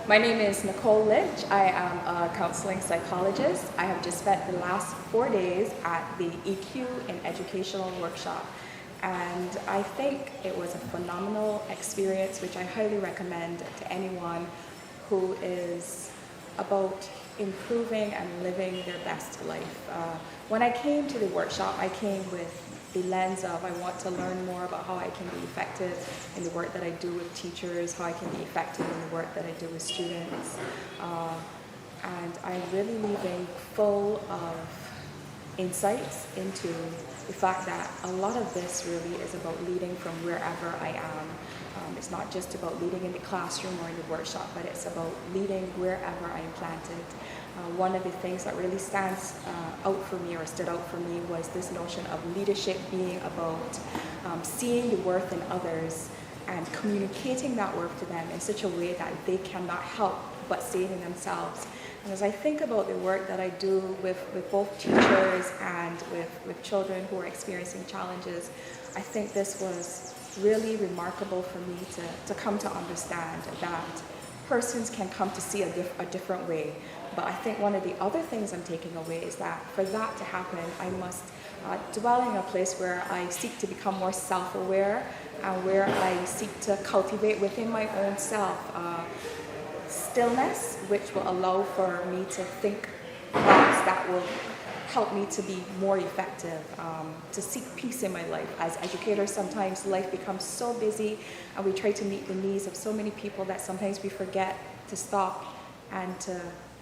My name is Nicole Lynch. I am a counseling psychologist. I have just spent the last 4 days at the EQ in Educational workshop, and I think it was a phenomenal experience which I highly recommend to anyone who is about improving and living their best life. When I came to the workshop, I came with the lens of I want to learn more about how I can be effective in the work that I do with teachers, how I can be effective in the work that I do with students. And I'm really leaving full of insights into the fact that a lot of this really is about leading from wherever I am. It's not just about leading in the classroom or in the workshop, but it's about leading wherever I am planted. One of the things that really stands out for me or stood out for me was this notion of leadership being about seeing the worth in others and communicating that worth to them in such a way that they cannot help but see it in themselves. And as I think about the work that I do with both teachers and with children who are experiencing challenges, I think this was really remarkable for me to come to understand that persons can come to see a different way. But I think one of the other things I'm taking away is that for that to happen, I must dwell in a place where I seek to become more self-aware and where I seek to cultivate within my own self stillness, which will allow for me to think thoughts that will help me to be more effective, to seek peace in my life. As educators, sometimes life becomes so busy and we try to meet the needs of so many people that sometimes we forget to stop and to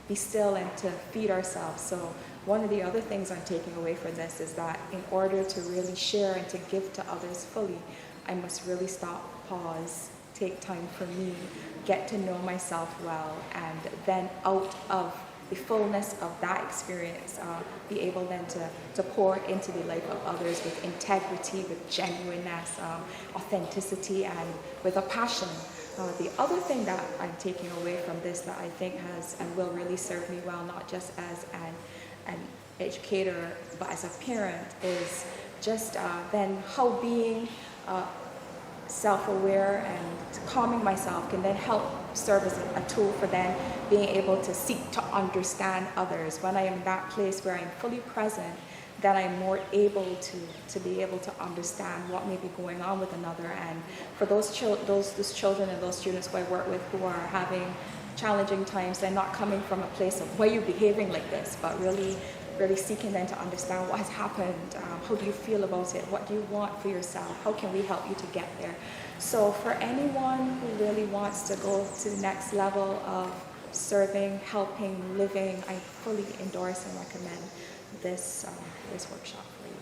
be still and to feed ourselves. So one of the other things I'm taking away from this is that in order to really share and to give to others fully, I must really stop, pause, take time for me, get to know myself well, and then out of the fullness of that experience, be able then to pour into the life of others with integrity, with genuineness, authenticity, and with a passion. The other thing that I'm taking away from this that I think has and will really serve me well, not just as an educator, but as a parent, is just then how being self-aware and calming myself can then help serve as a tool for then being able to seek to understand others. When I am in that place where I'm fully present, then I'm more able to be able to understand what may be going on with another. And for those children and those students who I work with who are having challenging times, they're not coming from a place of why you're behaving like this, but really seeking then to understand what has happened, how do you feel about it, what do you want for yourself, how can we help you to get there. So for anyone who really wants to go to the next level of serving, helping, living, I fully endorse and recommend this workshop for you.